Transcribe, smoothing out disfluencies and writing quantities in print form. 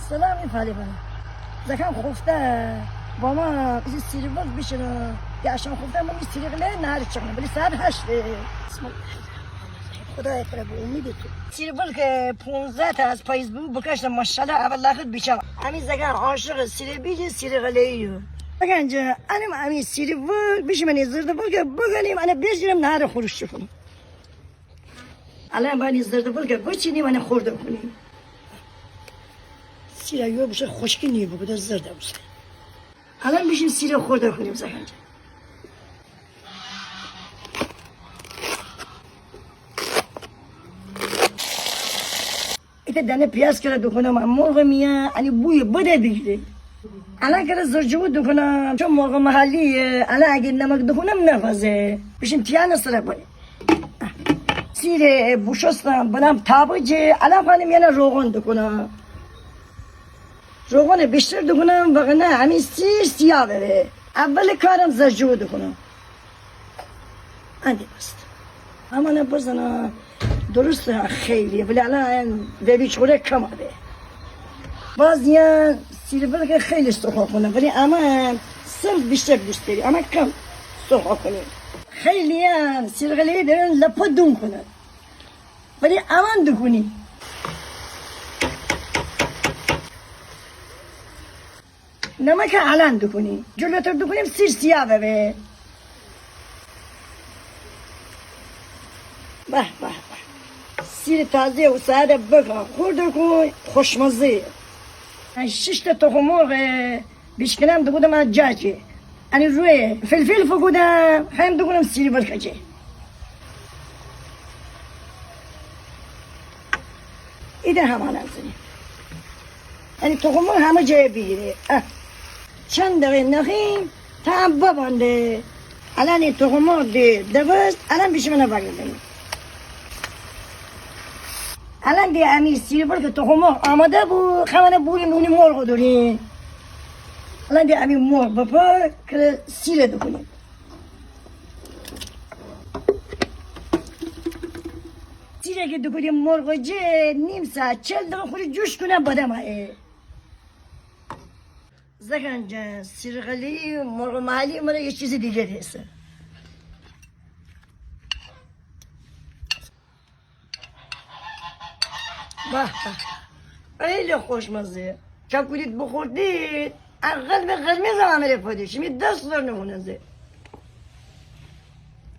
سلام ifade bana. Zaten خفته با ما این سیری بود بشینه که عشان خفته ما این سیری نه نهار چکنه ولی ساعت 8 خدا کرده به امید تو سیری بود که 15 تا از پاییز بود بکشتم ماشاءالله اول لاخت بیچم همین زگان عاشق سیری بیجی سیری غلیو بگنجه انم همین سیری بود بیش من زرده بود که بگنیم انا بیشترم نهار خورش کنم الان باید زرده بود که بچینیم انا خورده کنیم سیره یو بشه خشکی نیه بگوده زرده بشه الان بیشیم سیره خورده کنیم زکنجه ایتا دنه پیاز کرده دکنم مرغ میه انی بوی بده بگیره الان کرده زرجو دکنم چون مرغ محلیه الان اگه نمک دکنم نفازه بیشیم تیانه سره باید سیره بوشستم بنام تابجه الان خانم یعنی روغن دکنم روغن بیشتر دکنم وگرنه همین سیاه بره اول کارم زرجو دکنم اندی بست اما بزنم درست خیلی ولی الان ولی چوره کم آده باز یه سیره بلکه خیلی سخا کنم ولی اما سم بیشتر دوست داری اما کم سخا کنیم خیلی سیره غلیه دارن لپا دون کنن ولی امان دکنی نمک الان دکنی جلوتر دکنیم سیر سیاه ببه به به به سیر تازه و ساده بگم خورده کن خوشمزه 6 تا تخم مرغ بیشکنم دکودم از جاجه یعنی روی فلفل فکودم هم دکودم سیر برکجه ایده هم الان زنی یعنی تخم مرغ همه جای بگیره چند دقیقه نخیم تا هم ببانده الان این تخم مرغ دوست الان بیش منو بگردیم الان دیگه امیر سیر برد که تخم مرغ آماده بود خمانه بوری نونی مرغ داریم الان دیگه امیر مرغ بپر که سیر دکنیم سیره که دکنیم مرغ جه نیم ساعت 40 دقیقه خوری جوش کنه بادم های زکن جان سیر غلی مرغ محلی مرا یه چیز دیگه دیسته به خیلی خوشمزه چکولید بخوردید قلب قرمز هم عمله پادشی می دست دار نمونه زه